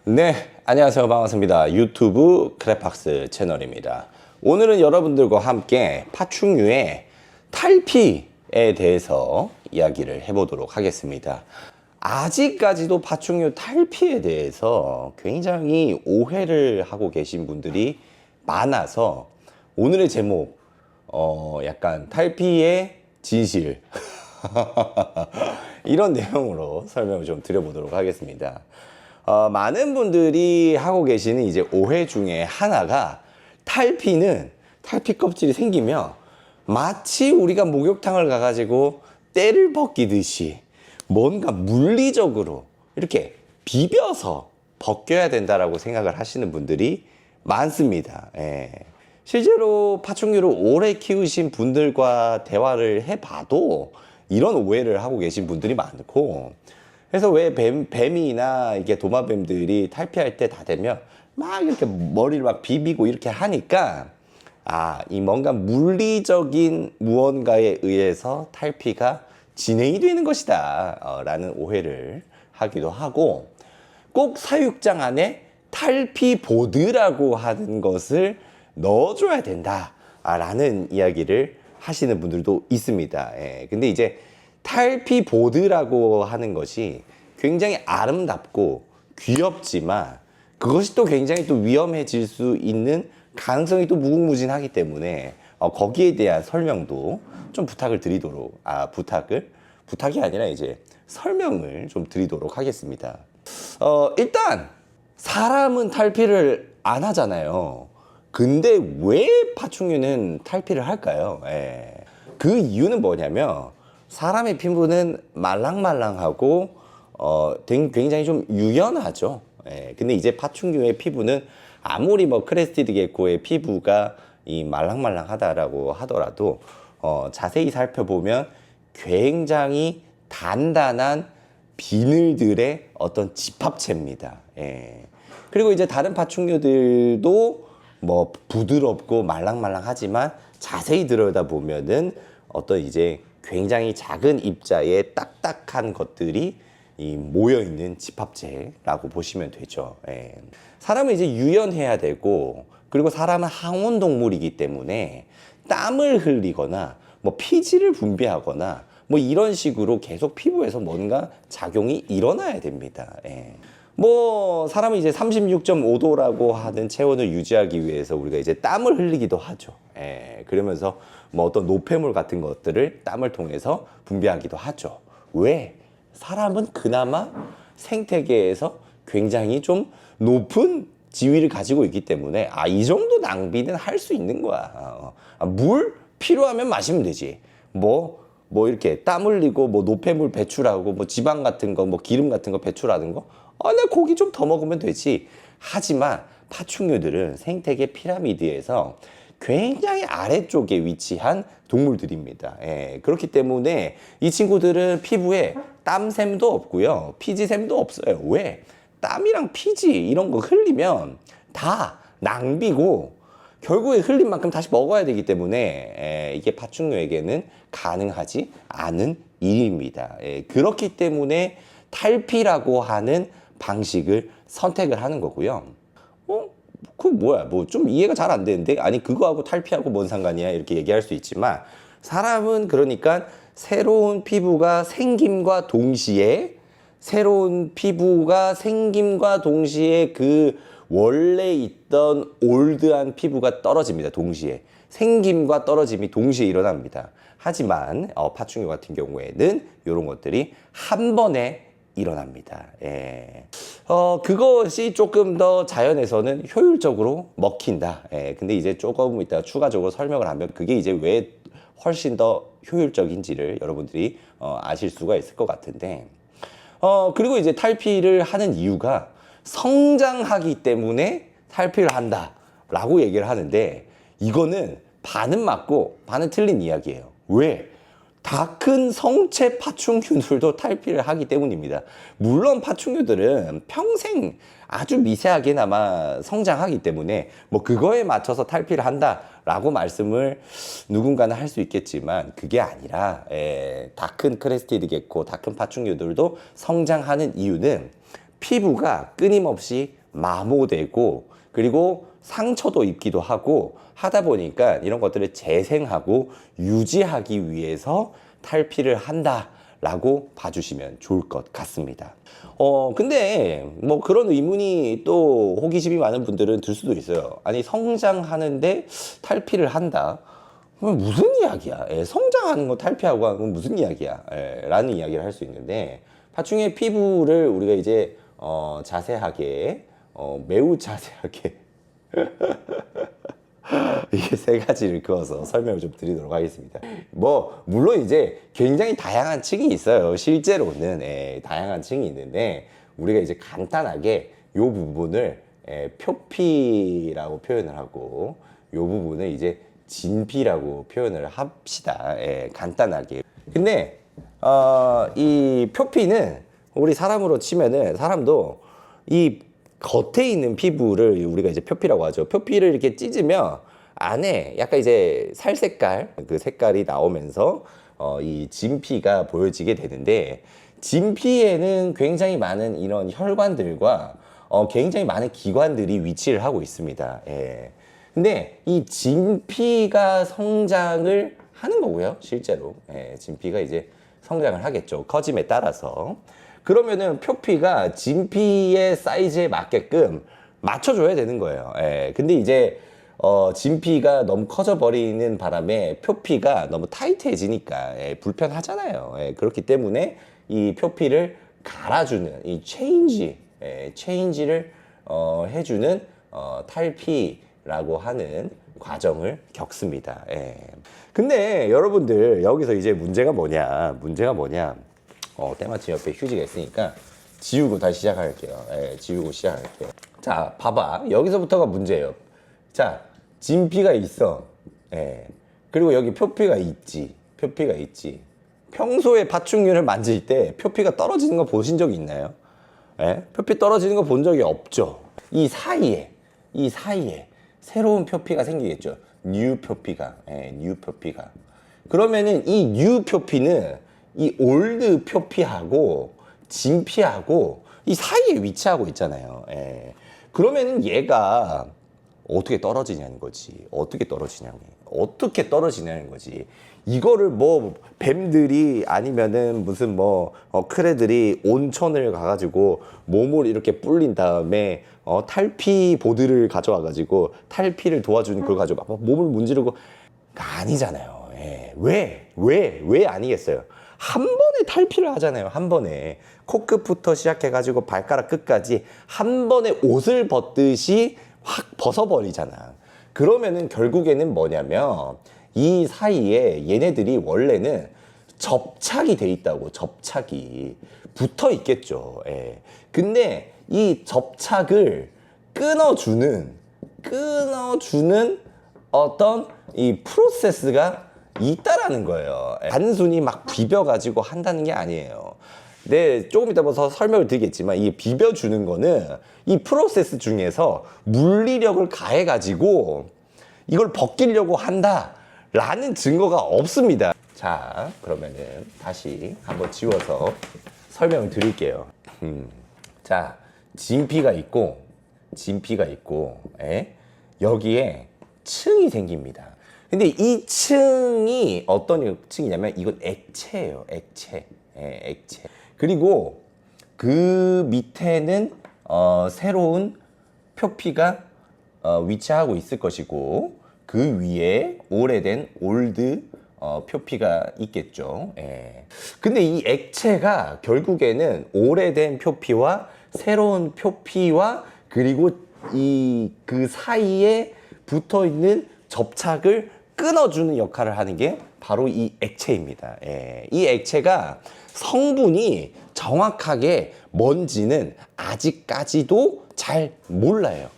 네, 안녕하세요. 반갑습니다. 유튜브 크레팍스 채널입니다. 오늘은 여러분들과 함께 파충류의 탈피에 대해서 이야기를 해보도록 하겠습니다. 아직까지도 파충류 탈피에 대해서 굉장히 오해를 하고 계신 분들이 많아서 오늘의 제목, 약간 탈피의 진실. 이런 내용으로 설명을 좀 드려보도록 하겠습니다. 많은 분들이 하고 계시는 이제 오해 중에 하나가 탈피 껍질이 생기면 마치 우리가 목욕탕을 가가지고 때를 벗기듯이 뭔가 물리적으로 이렇게 비벼서 벗겨야 된다라고 생각을 하시는 분들이 많습니다. 예. 실제로 파충류를 오래 키우신 분들과 대화를 해봐도 이런 오해를 하고 계신 분들이 많고, 그래서 왜 뱀이나 이게 도마뱀들이 탈피할 때 다 되면 막 이렇게 머리를 막 비비고 이렇게 하니까 이 뭔가 물리적인 무언가에 의해서 탈피가 진행이 되는 것이다 라는 오해를 하기도 하고, 꼭 사육장 안에 탈피 보드라고 하는 것을 넣어줘야 된다 라는 이야기를 하시는 분들도 있습니다. 예. 근데 이제 탈피 보드라고 하는 것이 굉장히 아름답고 귀엽지만 그것이 또 굉장히 또 위험해질 수 있는 가능성이 또 무궁무진하기 때문에 거기에 대한 설명도 좀 부탁을 드리도록 부탁이 아니라 이제 설명을 좀 드리도록 하겠습니다. 일단 사람은 탈피를 안 하잖아요. 근데 왜 파충류는 탈피를 할까요? 예. 그 이유는 뭐냐면 사람의 피부는 말랑말랑하고 굉장히 좀 유연하죠. 예. 근데 이제 파충류의 피부는 아무리 뭐 크레스티드 게코의 피부가 이 말랑말랑하다라고 하더라도 자세히 살펴보면 굉장히 단단한 비늘들의 어떤 집합체입니다. 예. 그리고 이제 다른 파충류들도 뭐 부드럽고 말랑말랑하지만 자세히 들여다보면은 어떤 이제 굉장히 작은 입자의 딱딱한 것들이 모여있는 집합체라고 보시면 되죠. 예. 사람은 이제 유연해야 되고, 그리고 사람은 항온동물이기 때문에 땀을 흘리거나 뭐 피지를 분비하거나 뭐 이런 식으로 계속 피부에서 뭔가 작용이 일어나야 됩니다. 예. 뭐 사람이 이제 36.5도라고 하는 체온을 유지하기 위해서 우리가 이제 땀을 흘리기도 하죠. 예, 그러면서 뭐 어떤 노폐물 같은 것들을 땀을 통해서 분비하기도 하죠. 왜? 사람은 그나마 생태계에서 굉장히 좀 높은 지위를 가지고 있기 때문에 이 정도 낭비는 할 수 있는 거야. 물 필요하면 마시면 되지. 뭐 이렇게 땀 흘리고 뭐 노폐물 배출하고 뭐 지방 같은 거 뭐 기름 같은 거 배출하는 거 내 고기 좀 더 먹으면 되지. 하지만 파충류들은 생태계 피라미드에서 굉장히 아래쪽에 위치한 동물들입니다. 예, 그렇기 때문에 이 친구들은 피부에 땀샘도 없고요, 피지샘도 없어요. 왜? 땀이랑 피지 이런 거 흘리면 다 낭비고 결국에 흘린 만큼 다시 먹어야 되기 때문에 이게 파충류에게는 가능하지 않은 일입니다. 그렇기 때문에 탈피라고 하는 방식을 선택을 하는 거고요. 그 뭐야? 뭐 좀 이해가 잘 안 되는데? 아니, 그거하고 탈피하고 뭔 상관이야? 이렇게 얘기할 수 있지만, 사람은 그러니까 새로운 피부가 생김과 동시에 그 원래 있던 올드한 피부가 떨어집니다. 동시에. 생김과 떨어짐이 동시에 일어납니다. 하지만 파충류 같은 경우에는 이런 것들이 한 번에 일어납니다. 예. 그것이 조금 더 자연에서는 효율적으로 먹힌다. 예. 근데 이제 조금 이따 추가적으로 설명을 하면 그게 이제 왜 훨씬 더 효율적인지를 여러분들이 아실 수가 있을 것 같은데, 그리고 이제 탈피를 하는 이유가 성장하기 때문에 탈피를 한다라고 얘기를 하는데, 이거는 반은 맞고 반은 틀린 이야기예요. 왜? 다 큰 성체 파충류들도 탈피를 하기 때문입니다. 물론 파충류들은 평생 아주 미세하게나마 성장하기 때문에 뭐 그거에 맞춰서 탈피를 한다라고 말씀을 누군가는 할 수 있겠지만, 그게 아니라 다 큰 크레스티드 게코, 다 큰 파충류들도 성장하는 이유는 피부가 끊임없이 마모되고 그리고 상처도 입기도 하고 하다 보니까 이런 것들을 재생하고 유지하기 위해서 탈피를 한다라고 봐주시면 좋을 것 같습니다. 근데 뭐 그런 의문이 또 호기심이 많은 분들은 들 수도 있어요. 아니, 성장하는데 탈피를 한다? 그럼 무슨 이야기야? 성장하는 거 탈피하고 하는 건 무슨 이야기야? 라는 이야기를 할 수 있는데, 파충의 피부를 우리가 이제 자세하게, 매우 자세하게 이게 세 가지를 그어서 설명을 좀 드리도록 하겠습니다. 뭐 물론 이제 굉장히 다양한 층이 있어요. 실제로는 다양한 층이 있는데, 우리가 이제 간단하게 이 부분을 표피라고 표현을 하고, 이 부분을 이제 진피라고 표현을 합시다. 간단하게. 근데 이 표피는 우리 사람으로 치면은, 사람도 이 겉에 있는 피부를 우리가 이제 표피라고 하죠. 표피를 이렇게 찢으면 안에 약간 이제 살 색깔, 그 색깔이 나오면서 이 진피가 보여지게 되는데, 진피에는 굉장히 많은 이런 혈관들과 굉장히 많은 기관들이 위치를 하고 있습니다. 근데 이 진피가 성장을 하는 거고요. 실제로 진피가 이제 성장을 하겠죠. 커짐에 따라서. 그러면은 표피가 진피의 사이즈에 맞게끔 맞춰줘야 되는 거예요. 근데 이제 진피가 너무 커져 버리는 바람에 표피가 너무 타이트해지니까 불편하잖아요. 그렇기 때문에 이 표피를 갈아주는 이 체인지를 해주는 탈피라고 하는 과정을 겪습니다. 근데 여러분들, 여기서 이제 문제가 뭐냐? 때마침 옆에 휴지가 있으니까 지우고 다시 시작할게요. 지우고 시작할게요. 자, 봐봐. 여기서부터가 문제예요. 자, 진피가 있어. 그리고 여기 표피가 있지. 평소에 파충류를 만질 때 표피가 떨어지는 거 보신 적이 있나요? 표피 떨어지는 거 본 적이 없죠. 이 사이에 새로운 표피가 생기겠죠. 뉴 표피가. 그러면은 이 뉴 표피는 이 올드 표피하고 진피하고 이 사이에 위치하고 있잖아요. 그러면은 얘가 어떻게 떨어지냐는 거지. 어떻게 떨어지냐는 거지. 이거를 뭐 뱀들이 아니면은 무슨 뭐 크레들이 온천을 가가지고 몸을 이렇게 불린 다음에 탈피 보드를 가져와 가지고 탈피를 도와주는 그걸 가지고 막 몸을 문지르고 아니잖아요. 왜 아니겠어요? 한 번에 탈피를 하잖아요. 한 번에 코끝부터 시작해가지고 발가락 끝까지 한 번에 옷을 벗듯이 확 벗어버리잖아. 그러면은 결국에는 뭐냐면 이 사이에 얘네들이 원래는 접착이 돼 있다고. 접착이 붙어 있겠죠. 근데 이 접착을 끊어주는 어떤 이 프로세스가 있다라는 거예요. 단순히 막 비벼가지고 한다는 게 아니에요. 네, 조금 이따 뭐 설명을 드리겠지만, 이 비벼주는 거는 이 프로세스 중에서 물리력을 가해가지고 이걸 벗기려고 한다라는 증거가 없습니다. 자, 그러면은 다시 한번 지워서 설명을 드릴게요. 자, 진피가 있고, 여기에 층이 생깁니다. 근데 이 층이 어떤 층이냐면, 이건 액체예요. 액체. 그리고 그 밑에는 새로운 표피가 위치하고 있을 것이고, 그 위에 오래된 올드 표피가 있겠죠. 근데 이 액체가 결국에는 오래된 표피와 새로운 표피와 그리고 그 사이에 붙어 있는 접착을 끊어주는 역할을 하는 게 바로 이 액체입니다. 이 액체가 성분이 정확하게 뭔지는 아직까지도 잘 몰라요.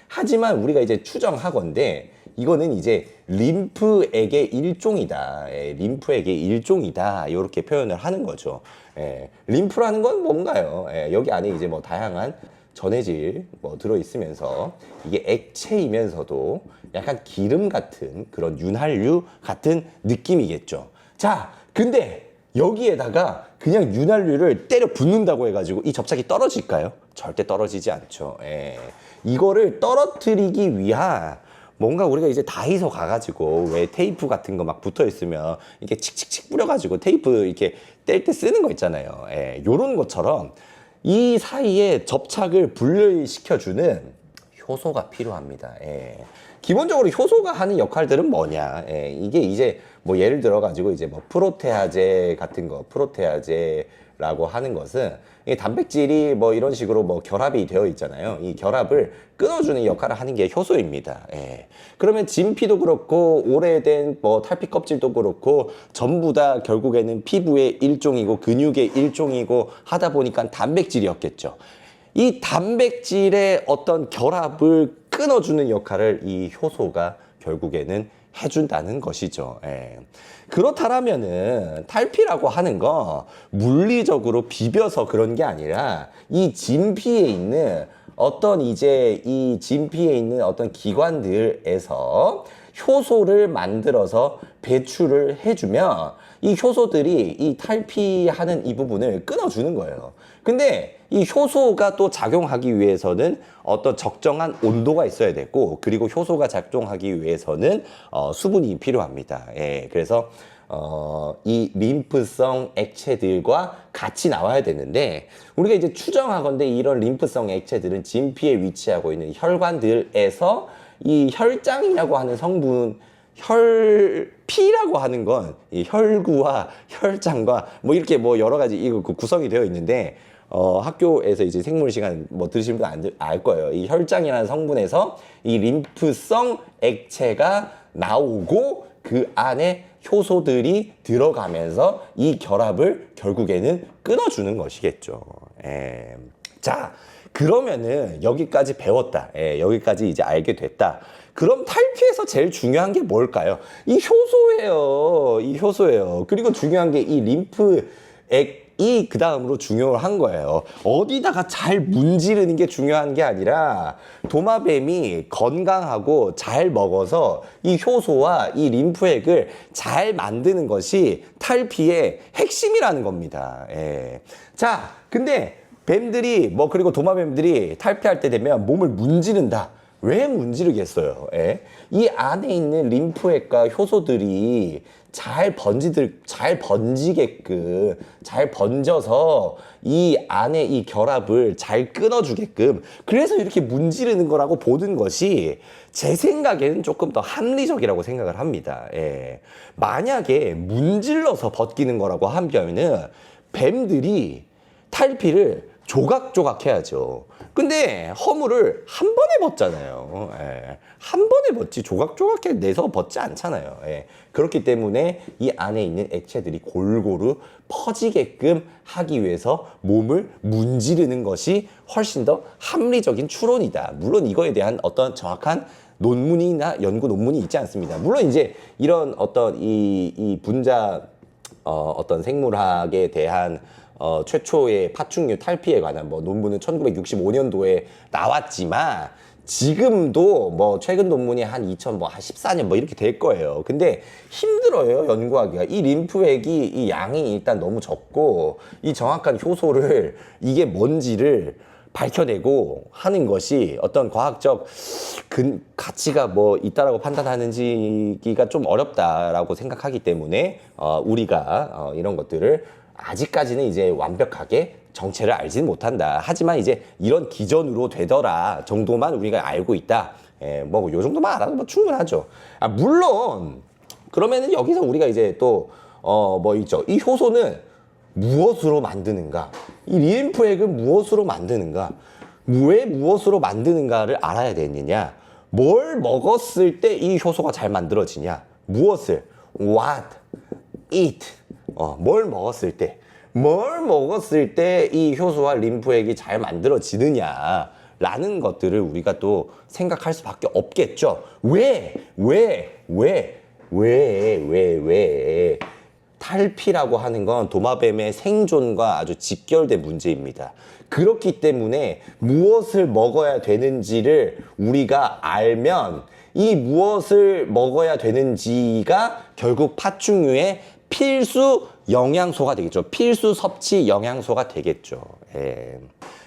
하지만 우리가 이제 추정하건대 이거는 이제 림프액의 일종이다. 림프액의 일종이다. 이렇게 표현을 하는 거죠. 림프라는 건 뭔가요? 여기 안에 이제 뭐 다양한 전해질 뭐 들어있으면서 이게 액체이면서도 약간 기름 같은 그런 윤활유 같은 느낌이겠죠. 자, 근데 여기에다가 그냥 윤활유를 때려 붓는다고 해가지고 이 접착이 떨어질까요? 절대 떨어지지 않죠. 예. 이거를 떨어뜨리기 위한 뭔가 우리가 이제 다이소 가가지고 왜 테이프 같은 거 막 붙어 있으면 이렇게 칙칙칙 뿌려가지고 테이프 이렇게 뗄 때 쓰는 거 있잖아요. 예. 요런 것처럼 이 사이에 접착을 분리시켜주는 효소가 필요합니다. 예. 기본적으로 효소가 하는 역할들은 뭐냐? 예. 이게 이제 뭐 예를 들어 가지고 이제 뭐 프로테아제 같은 거, 프로테아제라고 하는 것은 이 단백질이 뭐 이런 식으로 뭐 결합이 되어 있잖아요. 이 결합을 끊어주는 역할을 하는 게 효소입니다. 예. 그러면 진피도 그렇고 오래된 뭐 탈피 껍질도 그렇고 전부 다 결국에는 피부의 일종이고 근육의 일종이고 하다 보니까 단백질이었겠죠. 이 단백질의 어떤 결합을 끊어주는 역할을 이 효소가 결국에는 해준다는 것이죠. 예. 그렇다면은 탈피라고 하는 거 물리적으로 비벼서 그런 게 아니라 이 진피에 있는 어떤 이제 이 진피에 있는 어떤 기관들에서 효소를 만들어서 배출을 해주면 이 효소들이 이 탈피하는 이 부분을 끊어주는 거예요. 근데 이 효소가 또 작용하기 위해서는 어떤 적정한 온도가 있어야 되고, 그리고 효소가 작동하기 위해서는 수분이 필요합니다. 예, 그래서 이 림프성 액체들과 같이 나와야 되는데, 우리가 이제 추정하건대 이런 림프성 액체들은 진피에 위치하고 있는 혈관들에서 이 혈장이라고 하는 성분, 혈피라고 하는 건 이 혈구와 혈장과 뭐 이렇게 뭐 여러 가지 이거 구성이 되어 있는데, 학교에서 이제 생물 시간 뭐 들으시는 분 알 거예요. 이 혈장이라는 성분에서 이 림프성 액체가 나오고 그 안에 효소들이 들어가면서 이 결합을 결국에는 끊어주는 것이겠죠. 예. 자, 그러면은 여기까지 배웠다. 예, 여기까지 이제 알게 됐다. 그럼 탈피에서 제일 중요한 게 뭘까요? 이 효소예요. 이 효소예요. 그리고 중요한 게 이 림프액이 그 다음으로 중요한 거예요. 어디다가 잘 문지르는 게 중요한 게 아니라 도마뱀이 건강하고 잘 먹어서 이 효소와 이 림프액을 잘 만드는 것이 탈피의 핵심이라는 겁니다. 예. 자, 근데 뱀들이 뭐 그리고 도마뱀들이 탈피할 때 되면 몸을 문지른다. 왜 문지르겠어요? 예? 이 안에 있는 림프액과 효소들이 잘 번지게끔, 잘 번져서 이 안에 이 결합을 잘 끊어주게끔, 그래서 이렇게 문지르는 거라고 보는 것이 제 생각에는 조금 더 합리적이라고 생각을 합니다. 예. 만약에 문질러서 벗기는 거라고 하면은 뱀들이 탈피를 조각조각 해야죠. 근데 허물을 한 번에 벗잖아요. 예. 한 번에 벗지 조각조각 내서 벗지 않잖아요. 예. 그렇기 때문에 이 안에 있는 액체들이 골고루 퍼지게끔 하기 위해서 몸을 문지르는 것이 훨씬 더 합리적인 추론이다. 물론 이거에 대한 어떤 정확한 논문이나 연구 논문이 있지 않습니다. 물론 이제 이런 어떤 이 분자 어떤 생물학에 대한 최초의 파충류 탈피에 관한 뭐 논문은 1965년도에 나왔지만, 지금도 뭐 최근 논문이 한 2014년 뭐 이렇게 될 거예요. 근데 힘들어요, 연구하기가. 이 림프액이 이 양이 일단 너무 적고, 이 정확한 효소를 이게 뭔지를 밝혀내고 하는 것이 어떤 과학적 가치가 뭐 있다라고 판단하는지가 좀 어렵다라고 생각하기 때문에 우리가 이런 것들을 아직까지는 이제 완벽하게 정체를 알지는 못한다. 하지만 이제 이런 기전으로 되더라 정도만 우리가 알고 있다. 예, 뭐 요 정도만 알아도 뭐 충분하죠. 물론 그러면은 여기서 우리가 이제 또 뭐 있죠. 이 효소는 무엇으로 만드는가? 이 림프액은 무엇으로 만드는가? 왜 무엇으로 만드는가를 알아야 되느냐? 뭘 먹었을 때 이 효소가 잘 만들어지냐? 무엇을? What? Eat. 뭘 먹었을 때 이 효소와 림프액이 잘 만들어지느냐 라는 것들을 우리가 또 생각할 수밖에 없겠죠. 왜? 탈피라고 하는 건 도마뱀의 생존과 아주 직결된 문제입니다. 그렇기 때문에 무엇을 먹어야 되는지를 우리가 알면 이 무엇을 먹어야 되는지가 결국 파충류의 필수 영양소가 되겠죠. 필수 섭취 영양소가 되겠죠. 예.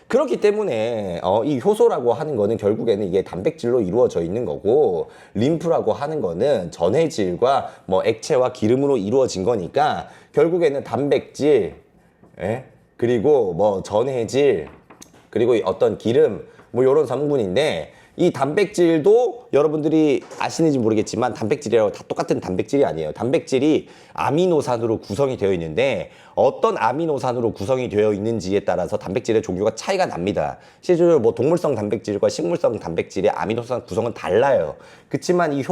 그렇기 때문에 이 효소라고 하는 거는 결국에는 이게 단백질로 이루어져 있는 거고, 림프라고 하는 거는 전해질과 뭐 액체와 기름으로 이루어진 거니까 결국에는 단백질, 예? 그리고 뭐 전해질, 그리고 어떤 기름, 뭐 이런 성분인데, 이 단백질도 여러분들이 아시는지 모르겠지만 단백질이라고 다 똑같은 단백질이 아니에요. 단백질이 아미노산으로 구성이 되어 있는데, 어떤 아미노산으로 구성이 되어 있는지에 따라서 단백질의 종류가 차이가 납니다. 실제로 뭐 동물성 단백질과 식물성 단백질의 아미노산 구성은 달라요. 그렇지만 이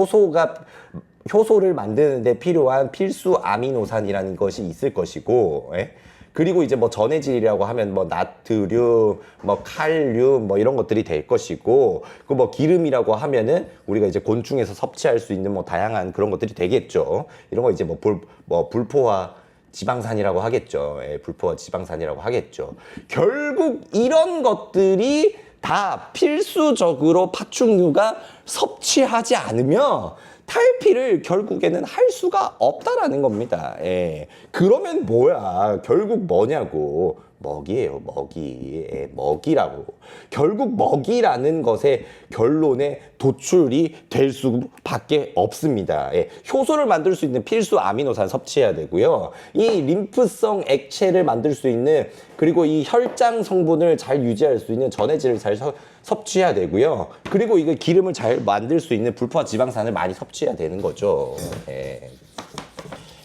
효소를 만드는 데 필요한 필수 아미노산이라는 것이 있을 것이고, 예? 그리고 이제 뭐 전해질이라고 하면 뭐 나트륨, 뭐 칼륨, 뭐 이런 것들이 될 것이고, 그 뭐 기름이라고 하면은 우리가 이제 곤충에서 섭취할 수 있는 뭐 다양한 그런 것들이 되겠죠. 이런 거 이제 뭐 불포화 지방산이라고 하겠죠. 예, 불포화 지방산이라고 하겠죠. 결국 이런 것들이 다 필수적으로 파충류가 섭취하지 않으면 탈피를 결국에는 할 수가 없다라는 겁니다. 예. 그러면 뭐야? 결국 뭐냐고. 먹이에요, 먹이. 예, 먹이라고. 결국 먹이라는 것의 결론에 도출이 될 수밖에 없습니다. 예. 효소를 만들 수 있는 필수 아미노산 섭취해야 되고요. 이 림프성 액체를 만들 수 있는, 그리고 이 혈장 성분을 잘 유지할 수 있는 전해질을 잘 섭취해야 되고요. 그리고 이거 기름을 잘 만들 수 있는 불포화 지방산을 많이 섭취해야 되는 거죠. 예.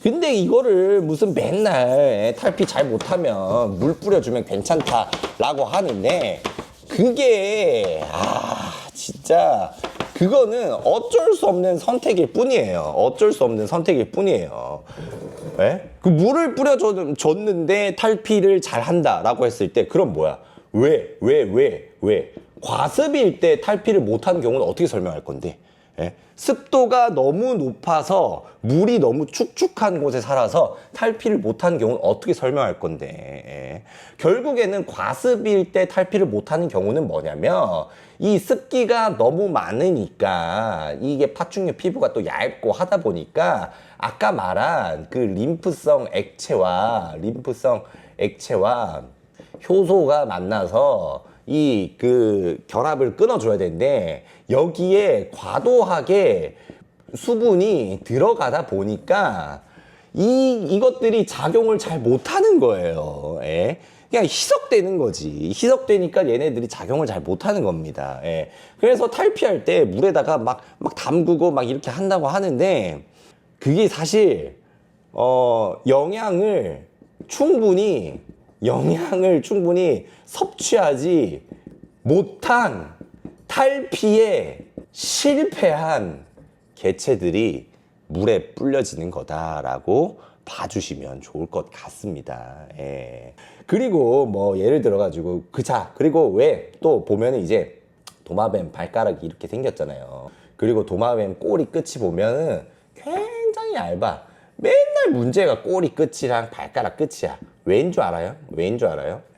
근데 이거를 무슨 맨날 탈피 잘 못하면 물 뿌려주면 괜찮다라고 하는데, 그게 진짜 그거는 어쩔 수 없는 선택일 뿐이에요. 어쩔 수 없는 선택일 뿐이에요. 예? 그 물을 뿌려줬는데 탈피를 잘 한다라고 했을 때, 그럼 뭐야? 왜? 과습일 때 탈피를 못하는 경우는 어떻게 설명할 건데? 예? 습도가 너무 높아서 물이 너무 축축한 곳에 살아서 탈피를 못하는 경우는 어떻게 설명할 건데? 예? 결국에는 과습일 때 탈피를 못하는 경우는 뭐냐면, 이 습기가 너무 많으니까 이게 파충류 피부가 또 얇고 하다 보니까 아까 말한 그 림프성 액체와 효소가 만나서 이 그 결합을 끊어줘야 되는데, 여기에 과도하게 수분이 들어가다 보니까 이것들이 작용을 잘 못하는 거예요. 예? 그냥 희석되는 거지. 희석되니까 얘네들이 작용을 잘 못하는 겁니다. 예. 그래서 탈피할 때 물에다가 막 담그고 막 이렇게 한다고 하는데, 그게 사실 영양을 충분히 섭취하지 못한 탈피에 실패한 개체들이 물에 불려지는 거다라고 봐주시면 좋을 것 같습니다. 예. 그리고 뭐 예를 들어가지고 그리고 왜 또 보면은 이제 도마뱀 발가락이 이렇게 생겼잖아요. 그리고 도마뱀 꼬리 끝이 보면은 굉장히 얇아. 맨날 문제가 꼬리 끝이랑 발가락 끝이야. 왜인 줄 알아요?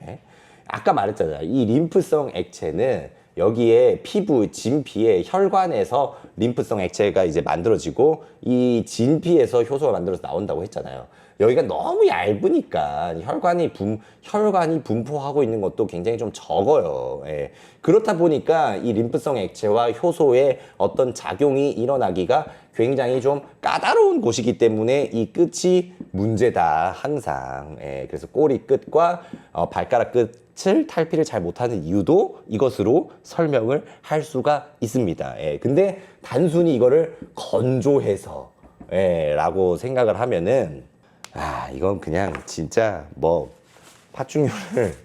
예? 아까 말했잖아요. 이 림프성 액체는 여기에 진피에 혈관에서 림프성 액체가 이제 만들어지고, 이 진피에서 효소가 만들어서 나온다고 했잖아요. 여기가 너무 얇으니까 혈관이 분포하고 있는 것도 굉장히 좀 적어요. 예. 그렇다 보니까 이 림프성 액체와 효소의 어떤 작용이 일어나기가 굉장히 좀 까다로운 곳이기 때문에 이 끝이 문제다, 항상. 예. 그래서 꼬리 끝과 발가락 끝을 탈피를 잘 못하는 이유도 이것으로 설명을 할 수가 있습니다. 예. 근데 단순히 이거를 건조해서 라고 생각을 하면은, 이건 그냥 진짜 뭐 파충류를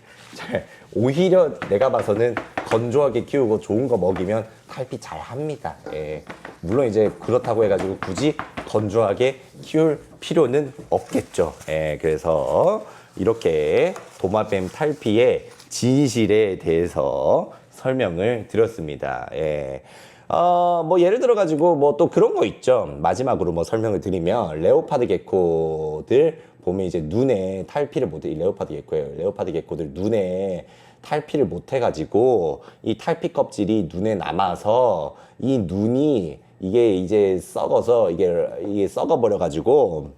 오히려 내가 봐서는 건조하게 키우고 좋은 거 먹이면 탈피 잘 합니다. 예. 물론 이제 그렇다고 해가지고 굳이 건조하게 키울 필요는 없겠죠. 예. 그래서 이렇게 도마뱀 탈피의 진실에 대해서 설명을 드렸습니다. 예. 뭐 예를 들어가지고 뭐 또 그런 거 있죠. 마지막으로 뭐 설명을 드리면, 레오파드 게코들 보면 이제 눈에 탈피를 못해. 이 레오파드 게코예요. 레오파드 게코들 눈에 탈피를 못 해가지고 이 탈피 껍질이 눈에 남아서 이 눈이 이게 이제 썩어서 이게 썩어버려가지고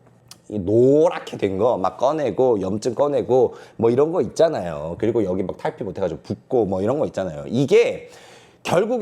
이 노랗게 된 거 막 꺼내고 염증 꺼내고 뭐 이런 거 있잖아요. 그리고 여기 막 탈피 못해가지고 붓고 뭐 이런 거 있잖아요. 이게 결국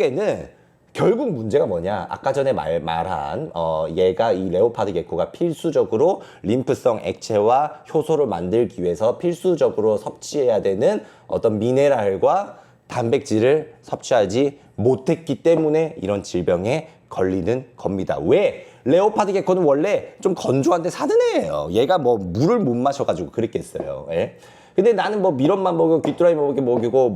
문제가 뭐냐? 아까 전에 말한 얘가 이 레오파드 게코가 필수적으로 림프성 액체와 효소를 만들기 위해서 필수적으로 섭취해야 되는 어떤 미네랄과 단백질을 섭취하지 못했기 때문에 이런 질병에 걸리는 겁니다. 왜? 레오파드 게코는 원래 좀 건조한데 사는 애예요. 얘가 뭐 물을 못 마셔가지고 그랬겠어요. 예? 근데 나는 뭐 미럼만 먹이고 귀뚜라미 먹이고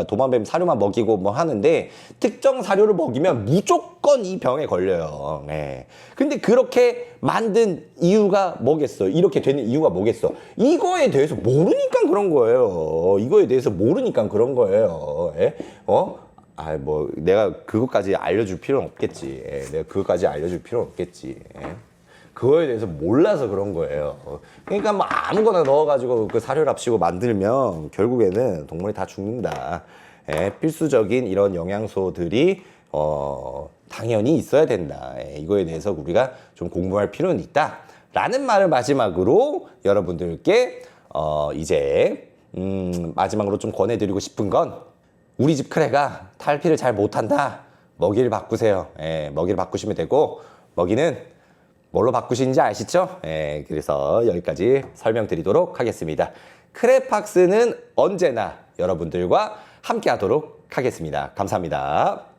도마뱀 사료만 먹이고 뭐 하는데 특정 사료를 먹이면 무조건 이 병에 걸려요. 예. 근데 그렇게 만든 이유가 뭐겠어? 이렇게 되는 이유가 뭐겠어? 이거에 대해서 모르니까 그런 거예요. 이거에 대해서 모르니까 그런 거예요. 예? 뭐 내가 그것까지 알려줄 필요는 없겠지. 예. 내가 그것까지 알려줄 필요는 없겠지. 예. 그거에 대해서 몰라서 그런 거예요. 그러니까 뭐 아무거나 넣어가지고 그 사료랍시고 만들면 결국에는 동물이 다 죽는다. 예, 필수적인 이런 영양소들이 당연히 있어야 된다. 예, 이거에 대해서 우리가 좀 공부할 필요는 있다. 라는 말을 마지막으로 여러분들께 이제 마지막으로 좀 권해드리고 싶은 건 우리 집 크레가 탈피를 잘 못한다. 먹이를 바꾸세요. 예, 먹이를 바꾸시면 되고 먹이는 뭘로 바꾸시는지 아시죠? 예, 그래서 여기까지 설명드리도록 하겠습니다. 크레팍스는 언제나 여러분들과 함께 하도록 하겠습니다. 감사합니다.